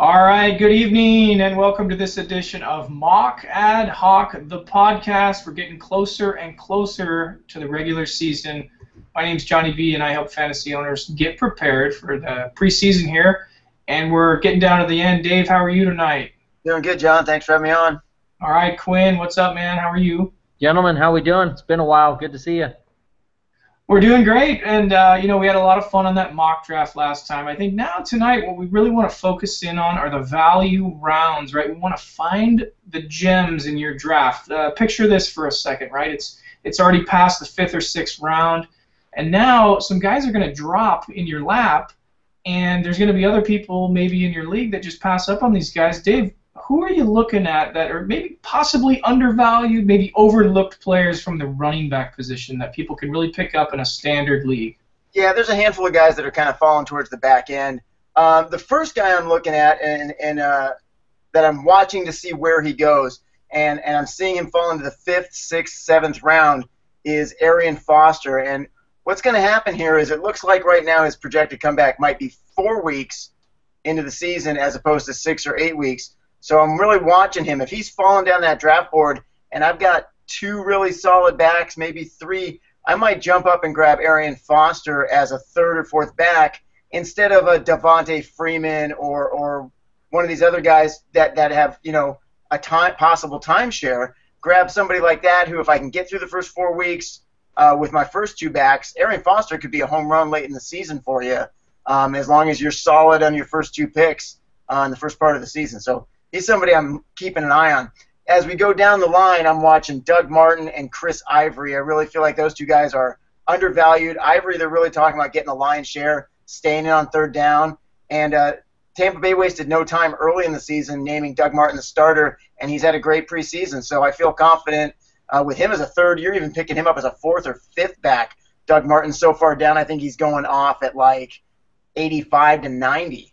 All right, good evening, and welcome to this edition of Mock Ad Hoc, the podcast. We're getting closer and closer to the regular season. My name's Johnny B, and I help fantasy owners get prepared for the preseason here, and we're getting down to the end. Dave, how are you tonight? Doing good, John. Thanks for having me on. All right, Quinn, what's up, man? How are you? Gentlemen, how we doing? It's been a while. Good to see you. We're doing great, and we had a lot of fun on that mock draft last time. I think now tonight what we really want to focus in on are the value rounds, right? We want to find the gems in your draft. Picture this for a second, right? It's already past the 5th or 6th round, and now some guys are going to drop in your lap, and there's going to be other people maybe in your league that just pass up on these guys. Dave, who are you looking at that are maybe possibly undervalued, maybe overlooked players from the running back position that people can really pick up in a standard league? Yeah, there's a handful of guys that are kind of falling towards the back end. The first guy I'm looking at and that I'm watching to see where he goes, and I'm seeing him fall into the 5th, 6th, 7th round is Arian Foster. And what's going to happen here is it looks like right now his projected comeback might be 4 weeks into the season as opposed to 6 or 8 weeks. So I'm really watching him. If he's falling down that draft board and I've got 2 really solid backs, maybe 3, I might jump up and grab Arian Foster as a 3rd or 4th back instead of a Devontae Freeman or one of these other guys that have, a possible timeshare. Grab somebody like that who, if I can get through the first 4 weeks with my first 2 backs, Arian Foster could be a home run late in the season for you as long as you're solid on your first 2 picks in the first part of the season. So he's somebody I'm keeping an eye on. As we go down the line, I'm watching Doug Martin and Chris Ivory. I really feel like those 2 guys are undervalued. Ivory, they're really talking about getting a lion's share, staying in on 3rd down. And Tampa Bay wasted no time early in the season naming Doug Martin the starter, and he's had a great preseason. So I feel confident with him as a 3rd. You're even picking him up as a 4th or 5th back. Doug Martin's so far down, I think he's going off at like 85 to 90.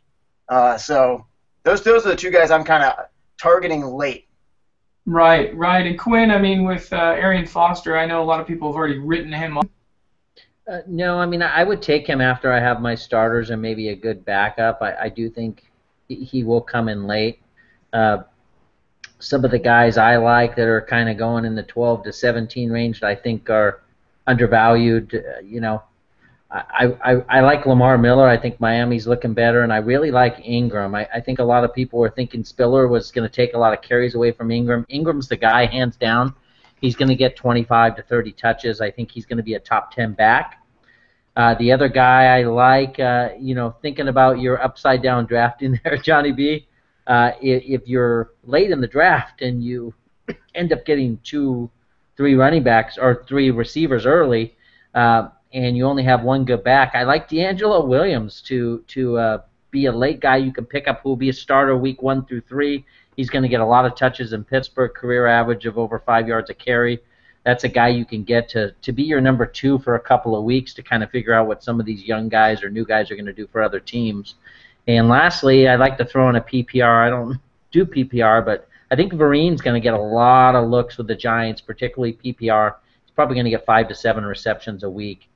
So those are the 2 guys I'm kind of targeting late. Right. And Quinn, I mean, with Arian Foster, I know a lot of people have already written him up. No, I mean, I would take him after I have my starters and maybe a good backup. I do think he will come in late. Some of the guys I like that are kind of going in the 12 to 17 range that I think are undervalued, I like Lamar Miller. I think Miami's looking better, and I really like Ingram. I think a lot of people were thinking Spiller was going to take a lot of carries away from Ingram. Ingram's the guy, hands down. He's going to get 25 to 30 touches. I think he's going to be a top 10 back. The other guy I like, thinking about your upside-down drafting there, Johnny B., if you're late in the draft and you end up getting 2, 3 running backs or 3 receivers early, and you only have 1 good back, I like D'Angelo Williams to be a late guy you can pick up who will be a starter week 1 through 3. He's going to get a lot of touches in Pittsburgh, career average of over 5 yards a carry. That's a guy you can get to be your number 2 for a couple of weeks to kind of figure out what some of these young guys or new guys are going to do for other teams. And lastly, I'd like to throw in a PPR. I don't do PPR, but I think Vereen's going to get a lot of looks with the Giants, particularly PPR. He's probably going to get 5 to 7 receptions a week.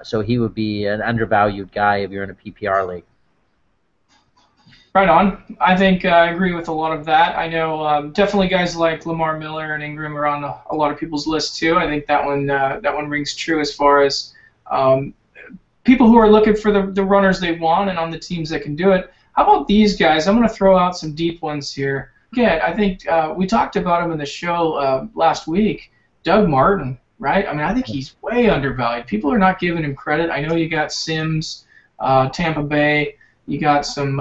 So he would be an undervalued guy if you're in a PPR league. Right on. I think I agree with a lot of that. I know definitely guys like Lamar Miller and Ingram are on a lot of people's list too. I think that one rings true as far as people who are looking for the runners they want and on the teams that can do it. How about these guys? I'm going to throw out some deep ones here. Again, I think we talked about him in the show last week, Doug Martin. Right? I mean, I think he's way undervalued. People are not giving him credit. I know you got Sims, Tampa Bay. You got some,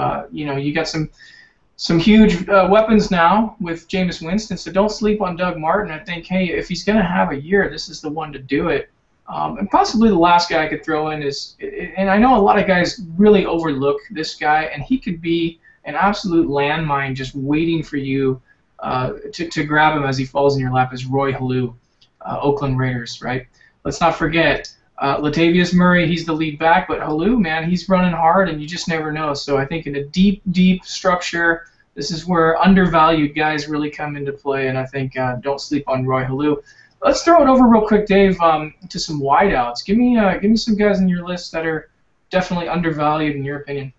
some huge weapons now with Jameis Winston. So don't sleep on Doug Martin. I think, hey, if he's going to have a year, this is the one to do it. And possibly the last guy I could throw in is, and I know a lot of guys really overlook this guy, and he could be an absolute landmine just waiting for you to grab him as he falls in your lap, is Roy Halou. Oakland Raiders, right? Let's not forget Latavius Murray, he's the lead back, but Halou, man, he's running hard, and you just never know. So I think in a deep structure, this is where undervalued guys really come into play, and I think don't sleep on Roy Halou. Let's throw it over real quick, Dave, to some wideouts. Give me some guys in your list that are definitely undervalued in your opinion.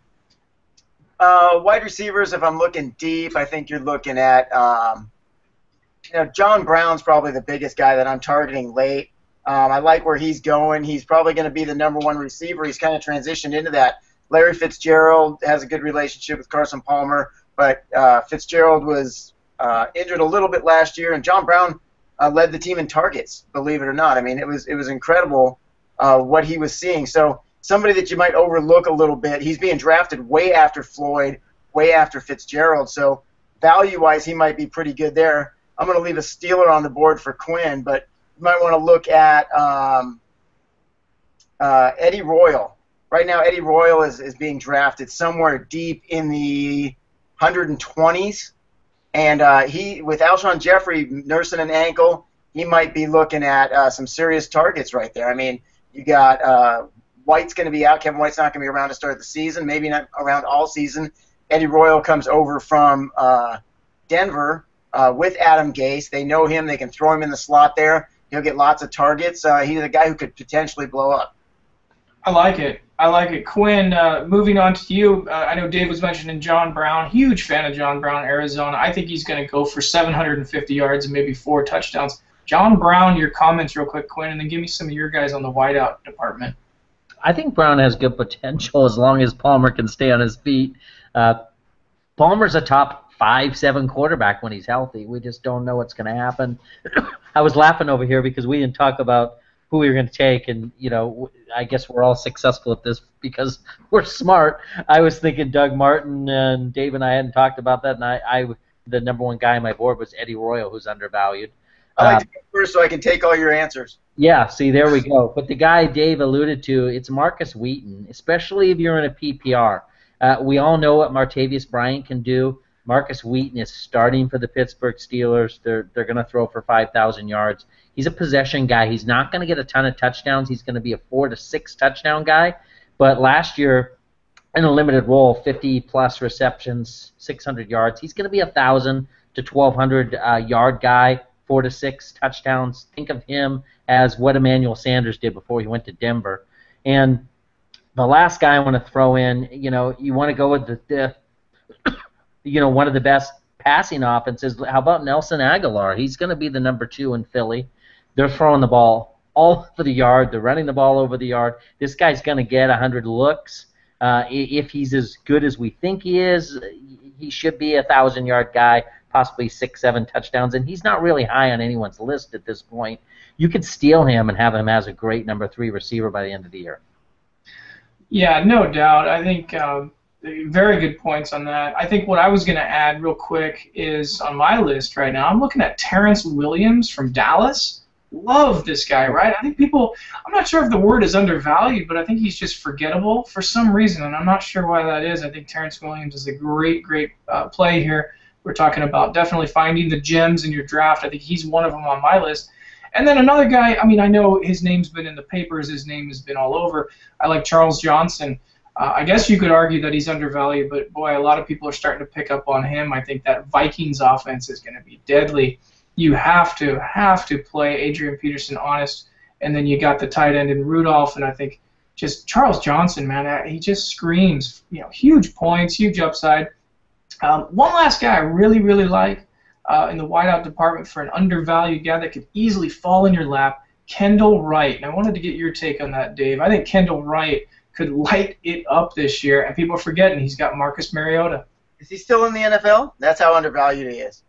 Wide receivers, if I'm looking deep, I think you're looking at, John Brown's probably the biggest guy that I'm targeting late. I like where he's going. He's probably going to be the number one receiver. He's kind of transitioned into that. Larry Fitzgerald has a good relationship with Carson Palmer, but Fitzgerald was injured a little bit last year, and John Brown led the team in targets, believe it or not. I mean, it was incredible what he was seeing. So somebody that you might overlook a little bit, he's being drafted way after Floyd, way after Fitzgerald. So value-wise, he might be pretty good there. I'm going to leave a Steeler on the board for Quinn, but you might want to look at Eddie Royal. Right now, Eddie Royal is being drafted somewhere deep in the 120s. And with Alshon Jeffrey nursing an ankle, he might be looking at some serious targets right there. I mean, you got White's going to be out. Kevin White's not going to be around to start the season, maybe not around all season. Eddie Royal comes over from Denver with Adam Gase. They know him. They can throw him in the slot there. He'll get lots of targets. He's a guy who could potentially blow up. I like it. I like it. Quinn, moving on to you, I know Dave was mentioning John Brown. Huge fan of John Brown, Arizona. I think he's going to go for 750 yards and maybe 4 touchdowns. John Brown, your comments real quick, Quinn, and then give me some of your guys on the wideout department. I think Brown has good potential as long as Palmer can stay on his feet. Palmer's a top 5-7 quarterback when he's healthy. We just don't know what's going to happen. I was laughing over here because we didn't talk about who we were going to take, and I guess we're all successful at this because we're smart. I was thinking Doug Martin, and Dave and I hadn't talked about that, and the number one guy on my board was Eddie Royal, who's undervalued. I like to go first so I can take all your answers. Yeah, see, there we go. But the guy Dave alluded to, it's Marcus Wheaton, especially if you're in a PPR. We all know what Martavius Bryant can do. Marcus Wheaton is starting for the Pittsburgh Steelers. They're going to throw for 5,000 yards. He's a possession guy. He's not going to get a ton of touchdowns. He's going to be a 4 to 6 touchdown guy. But last year, in a limited role, 50-plus receptions, 600 yards. He's going to be a 1,000 to 1,200 yard guy, 4 to 6 touchdowns. Think of him as what Emmanuel Sanders did before he went to Denver. And the last guy I want to throw in, you want to go with the one of the best passing offenses. How about Nelson Aguilar? He's going to be the number 2 in Philly. They're throwing the ball all over the yard. They're running the ball over the yard. This guy's going to get 100 looks. If he's as good as we think he is, he should be a 1,000-yard guy, possibly 6-7 touchdowns, and he's not really high on anyone's list at this point. You could steal him and have him as a great number 3 receiver by the end of the year. Yeah, no doubt. I think very good points on that. I think what I was going to add real quick is on my list right now, I'm looking at Terrence Williams from Dallas. Love this guy, right? I think I'm not sure if the word is undervalued, but I think he's just forgettable for some reason, and I'm not sure why that is. I think Terrence Williams is a great play here. We're talking about definitely finding the gems in your draft. I think he's one of them on my list. And then another guy, I know his name's been in the papers, his name has been all over. I like Charles Johnson. I guess you could argue that he's undervalued, but boy, a lot of people are starting to pick up on him. I think that Vikings offense is going to be deadly. You have to play Adrian Peterson honest, and then you got the tight end in Rudolph, and I think just Charles Johnson, man, he just screams, huge points, huge upside. One last guy I really like in the wideout department for an undervalued guy that could easily fall in your lap, Kendall Wright. And I wanted to get your take on that, Dave. I think Kendall Wright could light it up this year, and people are forgetting he's got Marcus Mariota. Is he still in the NFL? That's how undervalued he is.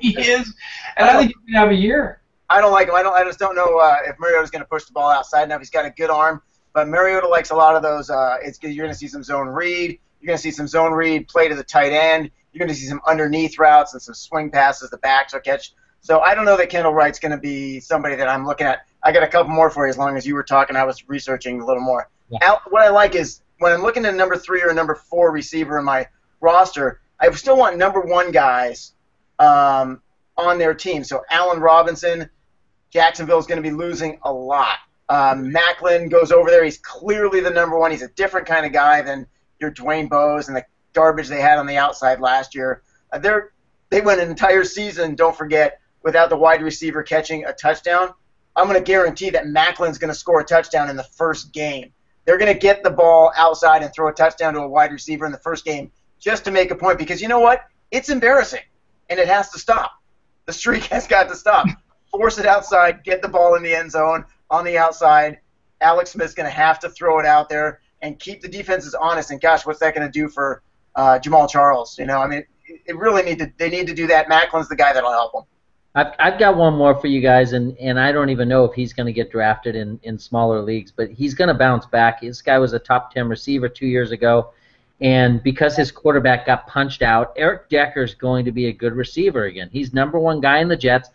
He is, and I think he's going to have a year. I don't like him. I just don't know if Mariota's going to push the ball outside enough. He's got a good arm, but Mariota likes a lot of those. You're going to see some zone read. You're going to see some zone read play to the tight end. You're going to see some underneath routes and some swing passes the backs will catch. So I don't know that Kendall Wright's going to be somebody that I'm looking at. I got a couple more for you as long as you were talking. I was researching a little more. Yeah. What I like is when I'm looking at number 3 or number 4 receiver in my roster, I still want number 1 guys on their team. So Allen Robinson, Jacksonville is going to be losing a lot. Macklin goes over there. He's clearly the number 1. He's a different kind of guy than your Dwayne Bowes and the garbage they had on the outside last year. They went an entire season, don't forget, without the wide receiver catching a touchdown. I'm going to guarantee that Macklin's going to score a touchdown in the first game. they're going to get the ball outside and throw a touchdown to a wide receiver in the first game just to make a point. Because you know what? It's embarrassing, and it has to stop. The streak has got to stop. Force it outside, get the ball in the end zone on the outside. Alex Smith's going to have to throw it out there and keep the defenses honest. And, gosh, what's that going to do for Jamal Charles? You know, I mean, they need to do that. Macklin's the guy that'll help them. I've got one more for you guys, and I don't even know if he's going to get drafted in smaller leagues, but he's going to bounce back. This guy was a top 10 receiver 2 years ago, and because his quarterback got punched out, Eric Decker is going to be a good receiver again. He's #1 guy in the Jets.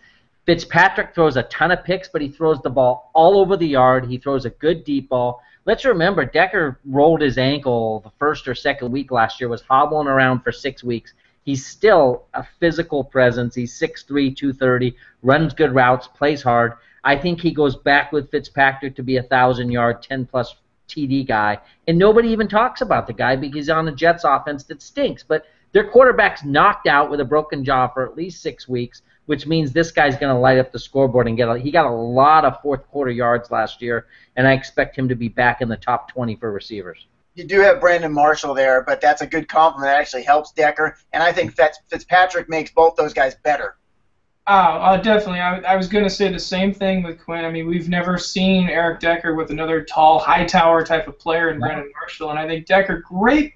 Fitzpatrick throws a ton of picks, but he throws the ball all over the yard. He throws a good deep ball. Let's remember, Decker rolled his ankle the first or second week last year, was hobbling around for 6 weeks. He's still a physical presence. He's 6'3", 230, runs good routes, plays hard. I think he goes back with Fitzpatrick to be a 1,000-yard, 10-plus TD guy. And nobody even talks about the guy because he's on a Jets offense that stinks. But their quarterback's knocked out with a broken jaw for at least 6 weeks, which means this guy's going to light up the scoreboard and he got a lot of fourth-quarter yards last year, and I expect him to be back in the top 20 for receivers. You do have Brandon Marshall there, but that's a good compliment. That actually helps Decker, and I think Fitzpatrick makes both those guys better. Definitely. I was going to say the same thing with Quinn. I mean, we've never seen Eric Decker with another tall, high-tower type of player in Brandon Marshall, and I think Decker, great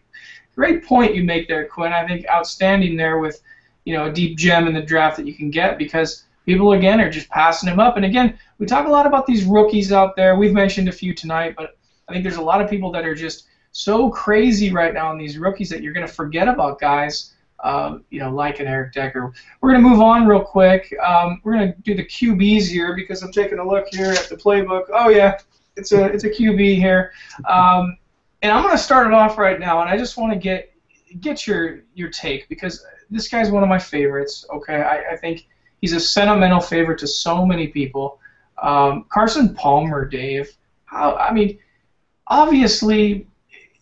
point you make there, Quinn. I think outstanding there with, you know, a deep gem in the draft that you can get because people, again, are just passing him up. And, again, we talk a lot about these rookies out there. We've mentioned a few tonight, but I think there's a lot of people that are just so crazy right now in these rookies that you're going to forget about guys, you know, like an Eric Decker. We're going to move on real quick. We're going to do the QBs here because I'm taking a look here at the playbook. Oh yeah, it's a QB here, and I'm going to start it off right now. And I just want to get your take because this guy's one of my favorites. Okay, I think he's a sentimental favorite to so many people. Carson Palmer, Dave. I mean, obviously,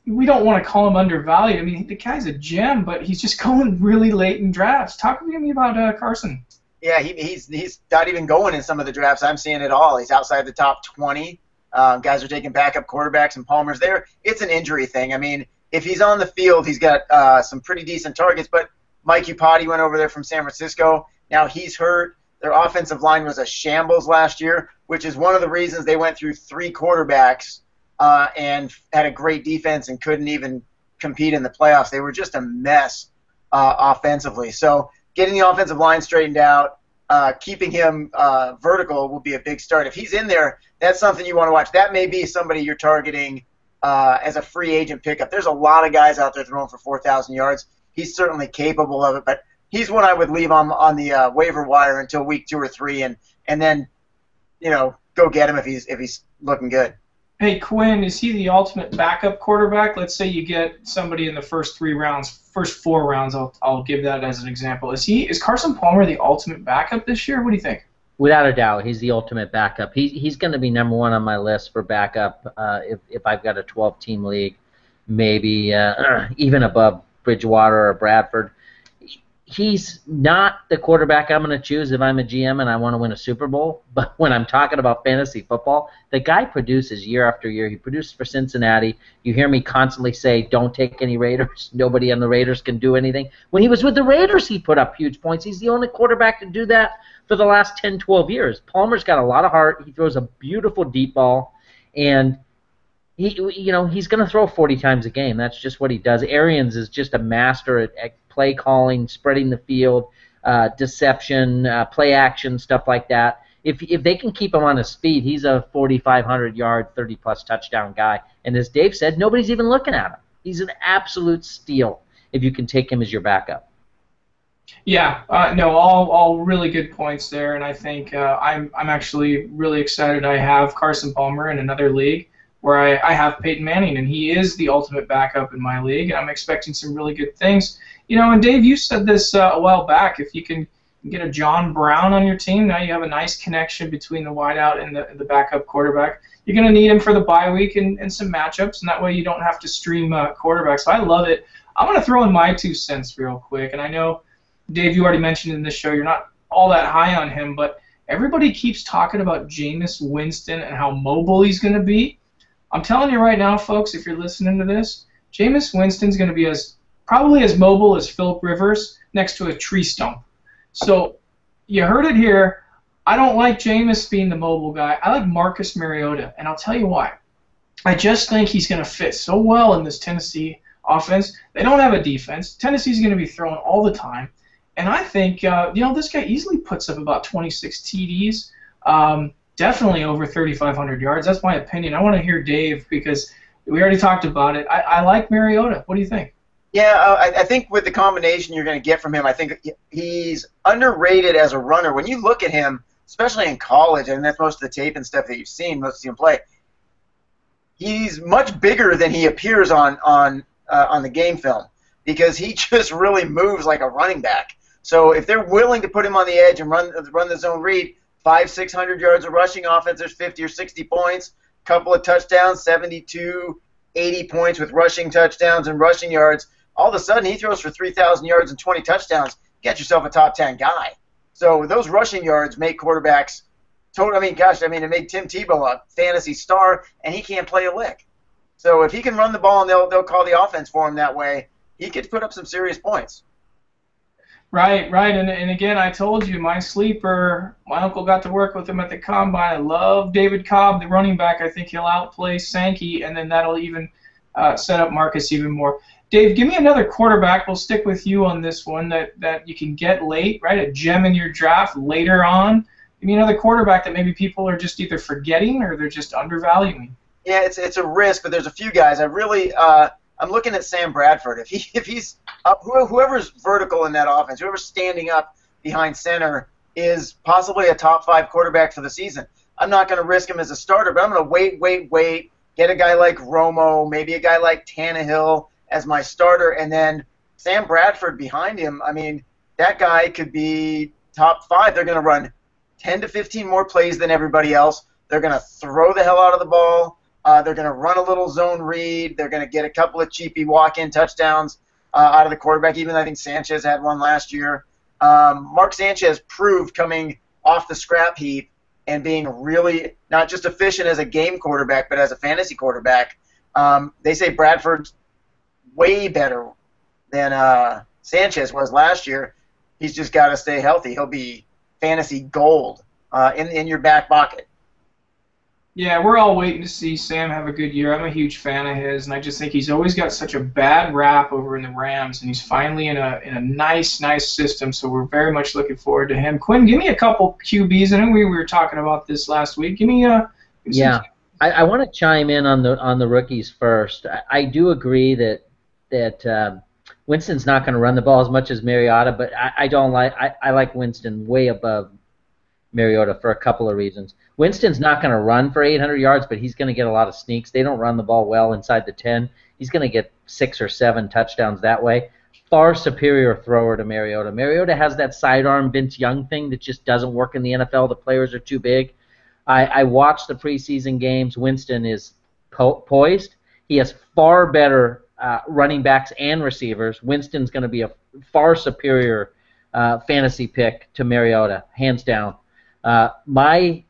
we don't want to call him undervalued. I mean, the guy's a gem, but he's just going really late in drafts. Talk to me about Carson. Yeah, he's not even going in some of the drafts I'm seeing at all. He's outside the top 20. Guys are taking backup quarterbacks, and Palmer's there. It's an injury thing. I mean, if he's on the field, he's got some pretty decent targets, but Mike Iupati went over there from San Francisco. Now he's hurt. Their offensive line was a shambles last year, which is one of the reasons they went through 3 quarterbacks and had a great defense and couldn't even compete in the playoffs. They were just a mess offensively. So getting the offensive line straightened out, keeping him vertical will be a big start. If he's in there, that's something you want to watch. That may be somebody you're targeting as a free agent pickup. There's a lot of guys out there throwing for 4,000 yards. He's certainly capable of it, but he's one I would leave on the waiver wire until week 2 or 3, and then, you know, go get him if he's looking good. Hey, Quinn, is he the ultimate backup quarterback? Let's say you get somebody in the first 4 rounds. I'll give that as an example. Is Carson Palmer the ultimate backup this year? What do you think? Without a doubt, he's the ultimate backup. He's going to be #1 on my list for backup if I've got a 12-team league, maybe even above Bridgewater or Bradford. He's not the quarterback I'm going to choose if I'm a GM and I want to win a Super Bowl. But when I'm talking about fantasy football, the guy produces year after year. He produced for Cincinnati. You hear me constantly say, don't take any Raiders. Nobody on the Raiders can do anything. When he was with the Raiders, he put up huge points. He's the only quarterback to do that for the last 10, 12 years. Palmer's got a lot of heart. He throws a beautiful deep ball. And he's going to throw 40 times a game. That's just what he does. Arians is just a master at play calling, spreading the field, deception, play action, stuff like that. If they can keep him on his feet, he's a 4,500-yard, 30-plus touchdown guy. And as Dave said, nobody's even looking at him. He's an absolute steal if you can take him as your backup. Yeah, no, all really good points there, and I think I'm actually really excited. I have Carson Palmer in another league where I have Peyton Manning, and he is the ultimate backup in my league, and I'm expecting some really good things. You know, and Dave, you said this a while back. If you can get a John Brown on your team, now you have a nice connection between the wideout and the backup quarterback. You're going to need him for the bye week and some matchups, and that way you don't have to stream quarterbacks. So I love it. I'm going to throw in my 2 cents real quick, and I know, Dave, you already mentioned in this show you're not all that high on him, but everybody keeps talking about Jameis Winston and how mobile he's going to be. I'm telling you right now, folks, if you're listening to this, Jameis Winston's going to be probably as mobile as Philip Rivers next to a tree stump. So you heard it here. I don't like Jameis being the mobile guy. I like Marcus Mariota, and I'll tell you why. I just think he's going to fit so well in this Tennessee offense. They don't have a defense. Tennessee's going to be throwing all the time. And I think, this guy easily puts up about 26 TDs, definitely over 3,500 yards. That's my opinion. I want to hear Dave because we already talked about it. I like Mariota. What do you think? Yeah, I think with the combination you're going to get from him, I think he's underrated as a runner. When you look at him, especially in college, and that's most of the tape and stuff that you've seen, most of him play, he's much bigger than he appears on the game film because he just really moves like a running back. So if they're willing to put him on the edge and run the zone read, 500-600 yards of rushing offense, there's 50 or 60 points, couple of touchdowns, 72, 80 points with rushing touchdowns and rushing yards. All of a sudden, he throws for 3,000 yards and 20 touchdowns. Get yourself a top 10 guy. So those rushing yards make quarterbacks it made Tim Tebow a fantasy star, and he can't play a lick. So if he can run the ball and they'll call the offense for him that way, he could put up some serious points. Right. And again, I told you, my sleeper, my uncle got to work with him at the Combine. I love David Cobb, the running back. I think he'll outplay Sankey, and then that'll even set up Marcus even more. Dave, give me another quarterback. We'll stick with you on this one that you can get late, right? A gem in your draft later on. Give me another quarterback that maybe people are just either forgetting or they're just undervaluing. Yeah, it's a risk, but there's a few guys. I'm looking at Sam Bradford. If he's up, whoever's vertical in that offense, whoever's standing up behind center is possibly a top 5 quarterback for the season. I'm not going to risk him as a starter, but I'm going to wait, get a guy like Romo, maybe a guy like Tannehill as my starter, and then Sam Bradford behind him. I mean, that guy could be top 5. They're going to run 10 to 15 more plays than everybody else. They're going to throw the hell out of the ball. They're going to run a little zone read. They're going to get a couple of cheapy walk-in touchdowns out of the quarterback. Even I think Sanchez had one last year. Mark Sanchez proved coming off the scrap heap and being really not just efficient as a game quarterback, but as a fantasy quarterback. They say Bradford's way better than Sanchez was last year. He's just got to stay healthy. He'll be fantasy gold in your back pocket. Yeah, we're all waiting to see Sam have a good year. I'm a huge fan of his, and I just think he's always got such a bad rap over in the Rams, and he's finally in a nice system, so we're very much looking forward to him. Quinn, give me a couple QBs. I know we were talking about this last week. Give me Yeah, I want to chime in on the rookies first. I do agree that Winston's not going to run the ball as much as Mariota, but I like Winston way above Mariota for a couple of reasons. Winston's not going to run for 800 yards, but he's going to get a lot of sneaks. They don't run the ball well inside the 10. He's going to get 6 or 7 touchdowns that way. Far superior thrower to Mariota. Mariota has that sidearm Vince Young thing that just doesn't work in the NFL. The players are too big. I watched the preseason games. Winston is poised. He has far better running backs and receivers. Winston's going to be a far superior fantasy pick to Mariota, hands down. My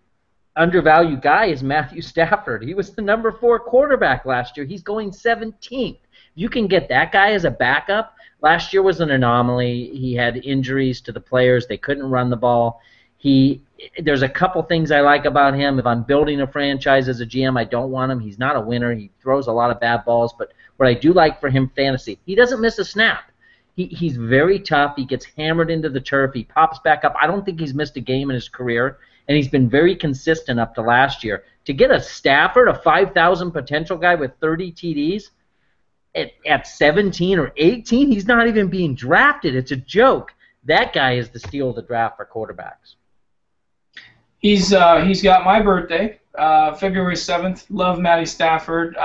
undervalued guy is Matthew Stafford. He was the number 4 quarterback last year. He's going 17th. You can get that guy as a backup. Last year was an anomaly. He had injuries to the players. They couldn't run the ball. There's a couple things I like about him. If I'm building a franchise as a GM, I don't want him. He's not a winner. He throws a lot of bad balls. But what I do like for him fantasy, he doesn't miss a snap. He's very tough. He gets hammered into the turf. He pops back up. I don't think he's missed a game in his career, and he's been very consistent up to last year. To get a Stafford, a 5,000 potential guy with 30 TDs, at 17 or 18, he's not even being drafted. It's a joke. That guy is the steal of the draft for quarterbacks. He's got my birthday, February 7th. Love Matty Stafford.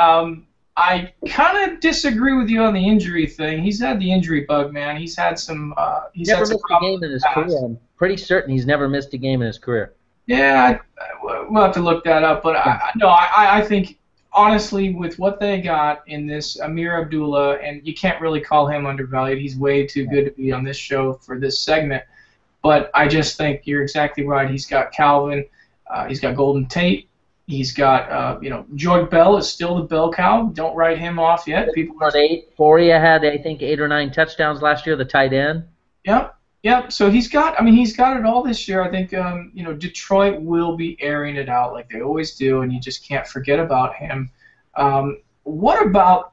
I kind of disagree with you on the injury thing. He's had the injury bug, man. He's had some. He's never had some missed a game in his career. I'm pretty certain he's never missed a game in his career. Yeah, we'll have to look that up. But I think honestly, with what they got in this Amir Abdullah, and you can't really call him undervalued. He's way too good to be on this show for this segment. But I just think you're exactly right. He's got Calvin. He's got Golden Tate. He's got, George Bell is still the bell cow. Don't write him off yet. People are. Foria had, I think, 8 or 9 touchdowns last year, the tight end. Yep, yep. So he's got it all this year. I think, Detroit will be airing it out like they always do, and you just can't forget about him. What about?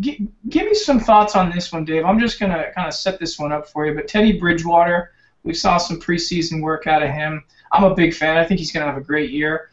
Give me some thoughts on this one, Dave. I'm just gonna kind of set this one up for you. But Teddy Bridgewater, we saw some preseason work out of him. I'm a big fan. I think he's gonna have a great year.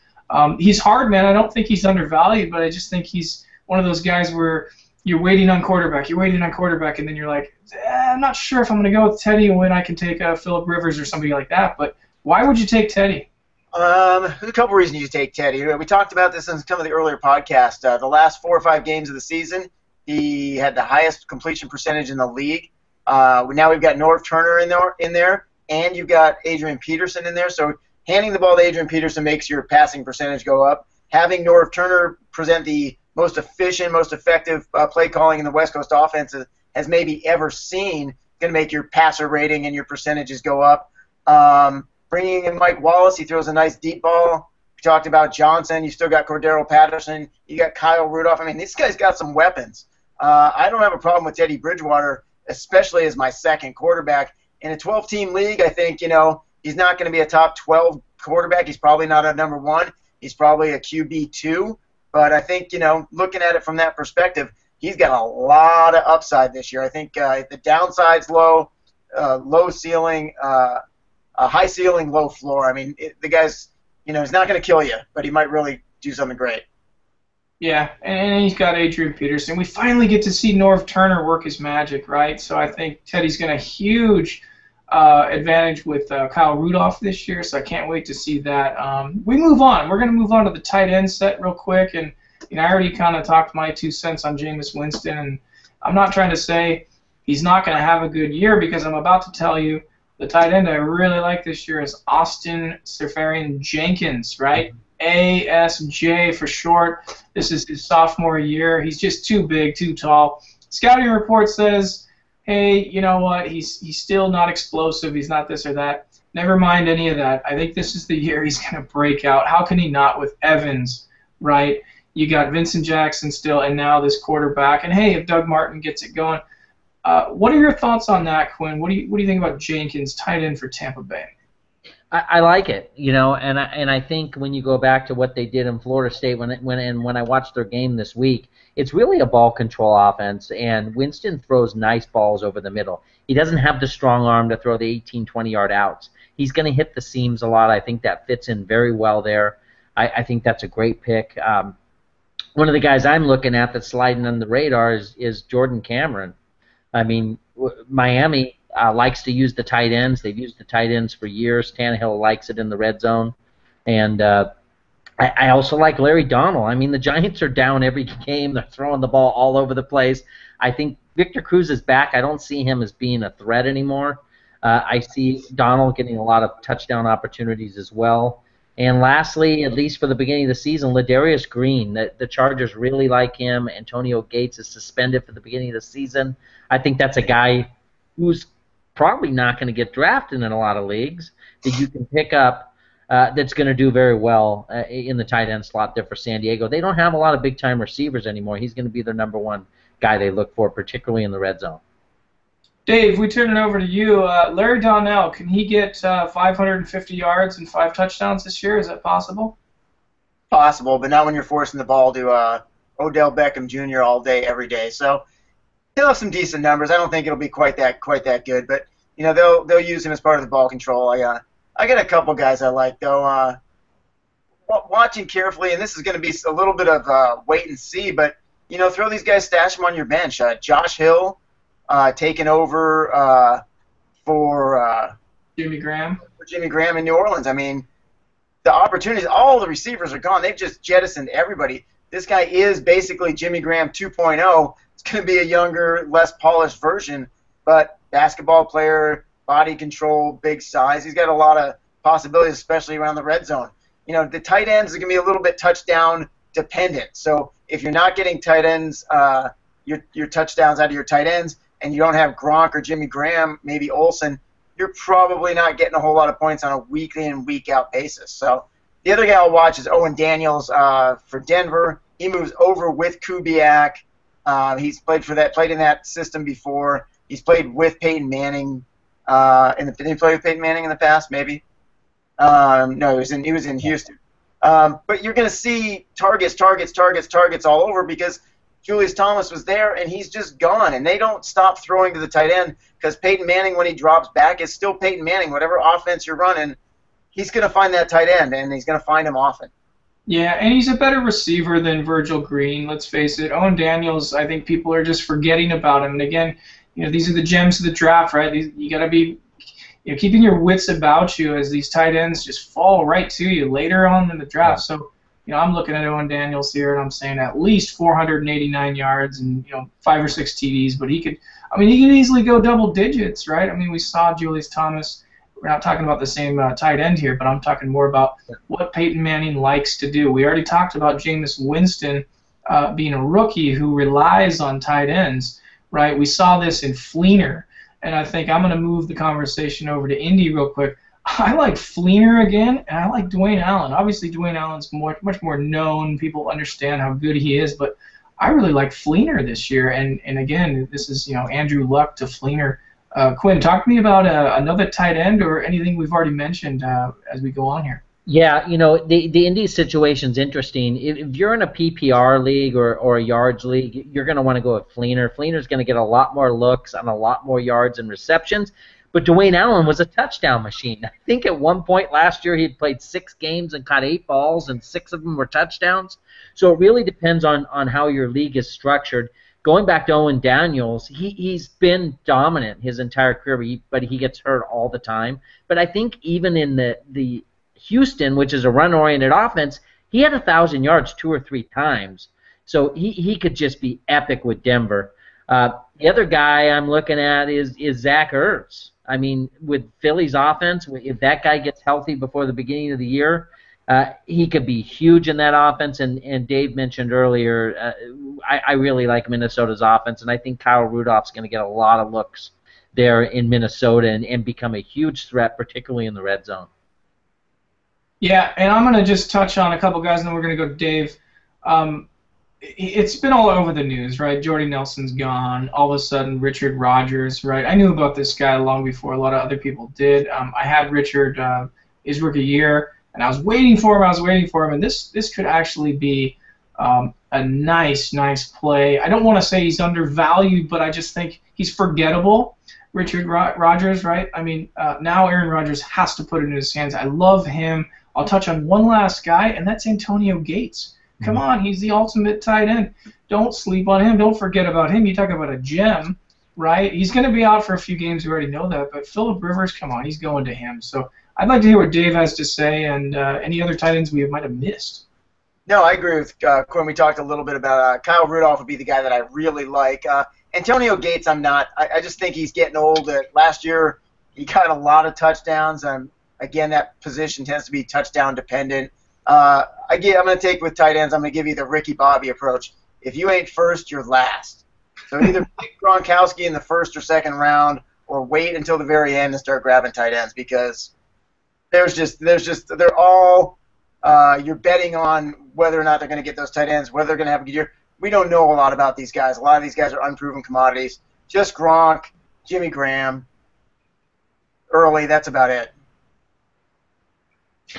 He's hard, man. I don't think he's undervalued, but I just think he's one of those guys where you're waiting on quarterback, and then you're like, I'm not sure if I'm going to go with Teddy when I can take Phillip Rivers or somebody like that. But why would you take Teddy? There's a couple reasons you take Teddy. We talked about this in some of the earlier podcasts. The last 4 or 5 games of the season, he had the highest completion percentage in the league. Now we've got Norv Turner in there, and you've got Adrian Peterson in there. So handing the ball to Adrian Peterson makes your passing percentage go up. Having Norv Turner present the most efficient, most effective play calling in the West Coast offense has maybe ever seen going to make your passer rating and your percentages go up. Bringing in Mike Wallace, he throws a nice deep ball. We talked about Johnson. You still got Cordero Patterson. You got Kyle Rudolph. I mean, this guy's got some weapons. I don't have a problem with Teddy Bridgewater, especially as my second quarterback. In a 12-team league, I think, he's not going to be a top 12 quarterback. He's probably not a number 1. He's probably a QB2. But I think, looking at it from that perspective, he's got a lot of upside this year. I think the downside's low, low ceiling, high ceiling, low floor. I mean, the guy's, he's not going to kill you, but he might really do something great. Yeah, and he's got Adrian Peterson. We finally get to see Norv Turner work his magic, right? So I think Teddy's going to have a huge advantage with Kyle Rudolph this year, so I can't wait to see that. We move on. We're going to move on to the tight end set real quick, and I already kind of talked my 2 cents on Jameis Winston, and I'm not trying to say he's not going to have a good year because I'm about to tell you the tight end I really like this year is Austin Seferian-Jenkins, right? ASJ for short. This is his sophomore year. He's just too big, too tall. Scouting report says, hey, you know what? He's still not explosive. He's not this or that. Never mind any of that. I think this is the year he's going to break out. How can he not with Evans, right? You got Vincent Jackson still, and now this quarterback. And hey, if Doug Martin gets it going, what are your thoughts on that, Quinn? What do you think about Jenkins, tight end for Tampa Bay? I like it, and I think when you go back to what they did in Florida State when I watched their game this week, it's really a ball control offense, and Winston throws nice balls over the middle. He doesn't have the strong arm to throw the 18, 20-yard outs. He's going to hit the seams a lot. I think that fits in very well there. I think that's a great pick. One of the guys I'm looking at that's sliding on the radar is Jordan Cameron. I mean, Miami likes to use the tight ends. They've used the tight ends for years. Tannehill likes it in the red zone. And I also like Larry Donnell. I mean, the Giants are down every game. They're throwing the ball all over the place. I think Victor Cruz is back. I don't see him as being a threat anymore. I see Donnell getting a lot of touchdown opportunities as well. And lastly, at least for the beginning of the season, Ladarius Green. The Chargers really like him. Antonio Gates is suspended for the beginning of the season. I think that's a guy who's probably not going to get drafted in a lot of leagues that you can pick up that's going to do very well in the tight end slot there for San Diego. They don't have a lot of big-time receivers anymore. He's going to be their number 1 guy they look for, particularly in the red zone. Dave, we turn it over to you. Larry Donnell, can he get 550 yards and 5 touchdowns this year? Is that possible? Possible, but not when you're forcing the ball to Odell Beckham Jr. all day, every day. So he'll have some decent numbers. I don't think it'll be quite that good, but they'll use him as part of the ball control. I got a couple guys I like though. Watching carefully, and this is going to be a little bit of wait and see, but throw these guys, stash them on your bench. Josh Hill. Taking over for Jimmy Graham in New Orleans. I mean, the opportunities, all the receivers are gone. They've just jettisoned everybody. This guy is basically Jimmy Graham 2.0. It's going to be a younger, less polished version, but basketball player, body control, big size. He's got a lot of possibilities, especially around the red zone. The tight ends are going to be a little bit touchdown dependent. So if you're not getting tight ends, your touchdowns out of your tight ends, and you don't have Gronk or Jimmy Graham, maybe Olsen, you're probably not getting a whole lot of points on a week in, week out basis. So The other guy I'll watch is Owen Daniels for Denver. He moves over with Kubiak. He's played in that system before. He's played with Peyton Manning. Did he play with Peyton Manning in the past? Maybe. No, he was in Houston. But you're going to see targets all over because Julius Thomas was there and he's just gone. And they don't stop throwing to the tight end because Peyton Manning, when he drops back, is still Peyton Manning. Whatever offense you're running, he's going to find that tight end, and he's going to find him often. Yeah, and he's a better receiver than Virgil Green, let's face it. Owen Daniels, I think people are just forgetting about him. And again, these are the gems of the draft, right? You got to be keeping your wits about you as these tight ends just fall right to you later on in the draft. Yeah. So, I'm looking at Owen Daniels here, and I'm saying at least 489 yards and 5 or 6 TDs. But he could easily go double digits, right? I mean, we saw Julius Thomas. We're not talking about the same tight end here, but I'm talking more about what Peyton Manning likes to do. We already talked about Jameis Winston being a rookie who relies on tight ends, right? We saw this in Fleener, and I think I'm going to move the conversation over to Indy real quick. I like Fleener again, and I like Dwayne Allen. Obviously, Dwayne Allen's much more known. People understand how good he is, but I really like Fleener this year. And again, this is Andrew Luck to Fleener. Quinn, talk to me about another tight end or anything we've already mentioned as we go on here. Yeah, the Indy situation's interesting. If you're in a PPR league or a yards league, you're going to want to go with Fleener. Fleener's going to get a lot more looks and a lot more yards and receptions. But Dwayne Allen was a touchdown machine. I think at one point last year he had played 6 games and caught 8 balls, and 6 of them were touchdowns. So it really depends on how your league is structured. Going back to Owen Daniels, he's been dominant his entire career, but he gets hurt all the time. But I think even in the Houston, which is a run-oriented offense, he had 1,000 yards 2 or 3 times. So he could just be epic with Denver. The other guy I'm looking at is Zach Ertz. I mean, with Philly's offense, if that guy gets healthy before the beginning of the year, he could be huge in that offense. And Dave mentioned earlier, I really like Minnesota's offense, and I think Kyle Rudolph's going to get a lot of looks there in Minnesota and become a huge threat, particularly in the red zone. Yeah, and I'm going to just touch on a couple guys, and then we're going to go to Dave. It's been all over the news, right? Jordy Nelson's gone. All of a sudden, Richard Rodgers, right? I knew about this guy long before a lot of other people did. I had Richard his rookie year, and I was waiting for him, and this could actually be a nice play. I don't want to say he's undervalued, but I just think he's forgettable. Richard Rodgers, right? I mean, now Aaron Rodgers has to put it in his hands. I love him. I'll touch on one last guy, and that's Antonio Gates. Come on, he's the ultimate tight end. Don't sleep on him. Don't forget about him. You talk about a gem, right? He's going to be out for a few games. We already know that. But Phillip Rivers, come on, he's going to him. So I'd like to hear what Dave has to say and any other tight ends we might have missed. No, I agree with Quinn. We talked a little bit about Kyle Rudolph would be the guy that I really like. Antonio Gates, I'm not. I just think he's getting old. Last year, he got a lot of touchdowns. Again, that position tends to be touchdown dependent. I'm going to take with tight ends. I'm going to give you the Ricky Bobby approach. If you ain't first, you're last. So either pick Gronkowski in the first or second round, or wait until the very end and start grabbing tight ends because they're all you're betting on whether or not they're going to get those tight ends, whether they're going to have a good year. We don't know a lot about these guys. A lot of these guys are unproven commodities. Just Gronk, Jimmy Graham, early. That's about it.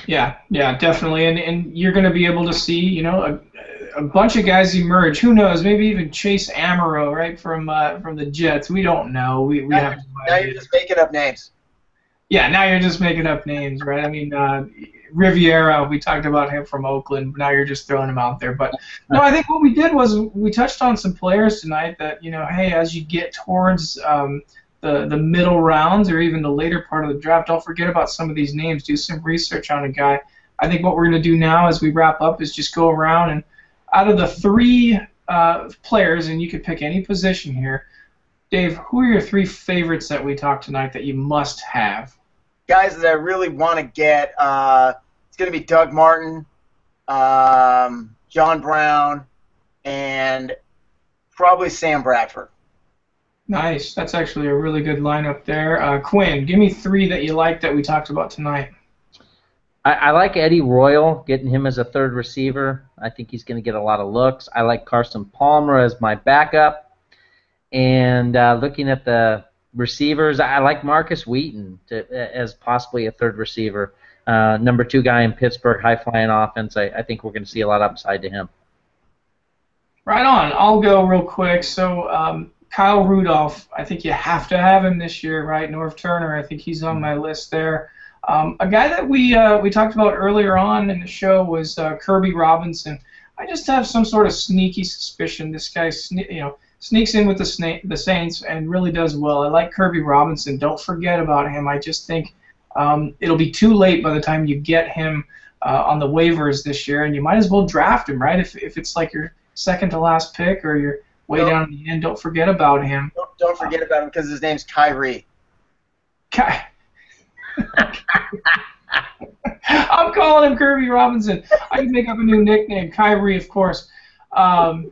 Yeah, definitely, and you're going to be able to see, a bunch of guys emerge. Who knows? Maybe even Chase Amaro, right, from the Jets. We don't know. We have. Now you're just making up names. Yeah, now you're just making up names, right? I mean, Riviera. We talked about him from Oakland. Now you're just throwing him out there. But no, I think what we did was we touched on some players tonight that hey, as you get towards the middle rounds or even the later part of the draft, don't forget about some of these names. Do some research on a guy. I think what we're going to do now as we wrap up is just go around and out of the 3 players, and you could pick any position here, Dave, who are your 3 favorites that we talked tonight that you must have? Guys that I really want to get, it's going to be Doug Martin, John Brown, and probably Sam Bradford. Nice. That's actually a really good lineup there. Quinn, give me 3 that you like that we talked about tonight. I like Eddie Royal, getting him as a third receiver. I think he's going to get a lot of looks. I like Carson Palmer as my backup. And looking at the receivers, I like Marcus Wheaton as possibly a third receiver. Number 2 guy in Pittsburgh, high-flying offense. I think we're going to see a lot of upside to him. Right on. I'll go real quick. So Kyle Rudolph, I think you have to have him this year, right? Norv Turner, I think he's on my list there. A guy that we talked about earlier on in the show was Kirby Robinson. I just have some sort of sneaky suspicion this guy sneaks in with the Saints and really does well. I like Kirby Robinson. Don't forget about him. I just think it'll be too late by the time you get him on the waivers this year, and you might as well draft him, right? If it's like your second to last pick or you're way down in the end, don't forget about him. Don't forget about him because his name's Kyrie. I'm calling him Kirby Robinson. I can make up a new nickname, Kyrie, of course. You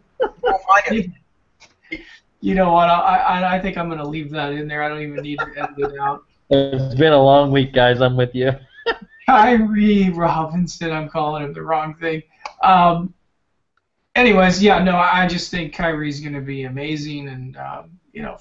know what? I think I'm going to leave that in there. I don't even need to edit it out. It's been a long week, guys. I'm with you. Kyrie Robinson. I'm calling him the wrong thing. Anyways, yeah, no, I just think Kyrie's going to be amazing, and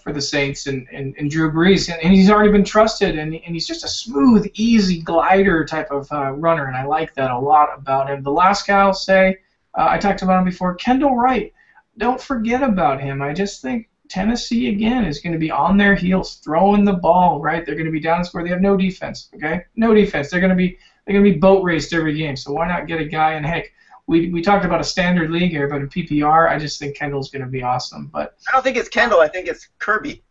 for the Saints and Drew Brees, and he's already been trusted, and he's just a smooth, easy glider type of runner, and I like that a lot about him. The last guy I'll say, I talked about him before, Kendall Wright. Don't forget about him. I just think Tennessee again is going to be on their heels, throwing the ball. Right, they're going to be down score. They have no defense. Okay, no defense. They're going to be boat raced every game. So why not get a guy? And heck, we talked about a standard league here, but in PPR, I just think Kendall's going to be awesome. But I don't think it's Kendall. I think it's Kirby.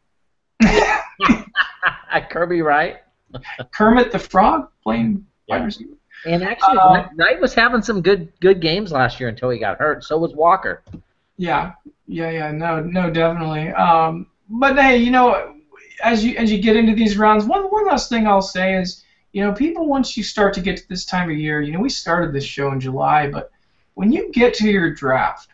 Kirby Wright. Kermit the Frog playing wide receiver. And actually, Knight was having some good games last year until he got hurt. So was Walker. Yeah, no, definitely. But hey, as you get into these rounds, one last thing I'll say is, people, once you start to get to this time of year, we started this show in July, but when you get to your draft,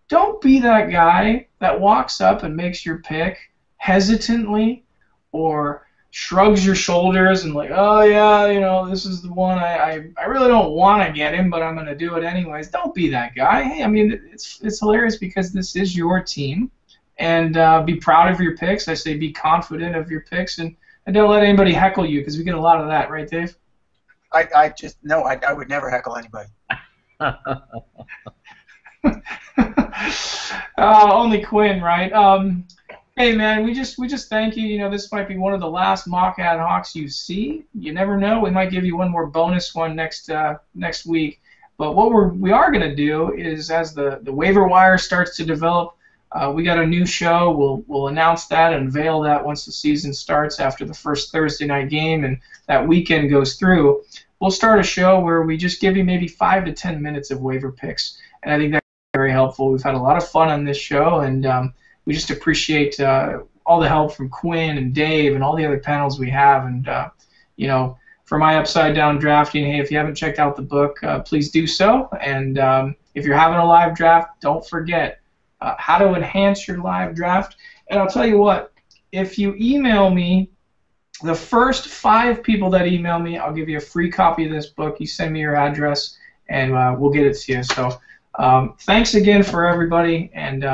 don't be that guy that walks up and makes your pick hesitantly or shrugs your shoulders and like, oh yeah, this is the one, I really don't want to get him, but I'm going to do it anyways. Don't be that guy. Hey, I mean, it's hilarious because this is your team, and be proud of your picks. I say be confident of your picks, and don't let anybody heckle you, because we get a lot of that, right, Dave? I would never heckle anybody. Only Quinn, right? Hey man, we just thank you. This might be one of the last mock ad hocs you see. You never know. We might give you one more bonus one next week. But what we are gonna do is, as the waiver wire starts to develop, we got a new show. We'll announce that and unveil that once the season starts after the first Thursday night game and that weekend goes through. We'll start a show where we just give you maybe 5 to 10 minutes of waiver picks, and I think that's very helpful. We've had a lot of fun on this show, and we just appreciate all the help from Quinn and Dave and all the other panels we have. And for my Upside Down Drafting, hey, if you haven't checked out the book, please do so. And if you're having a live draft, don't forget how to enhance your live draft. And I'll tell you what, if you email me, the first 5 people that email me, I'll give you a free copy of this book. You send me your address, and we'll get it to you. So thanks again for everybody, and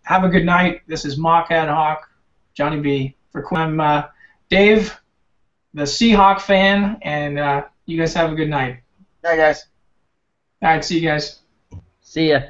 have a good night. This is Mock Ad Hoc, Johnny B. For Quinn, Dave, the Seahawk fan, and you guys have a good night. Bye, guys. All right, see you guys. See ya.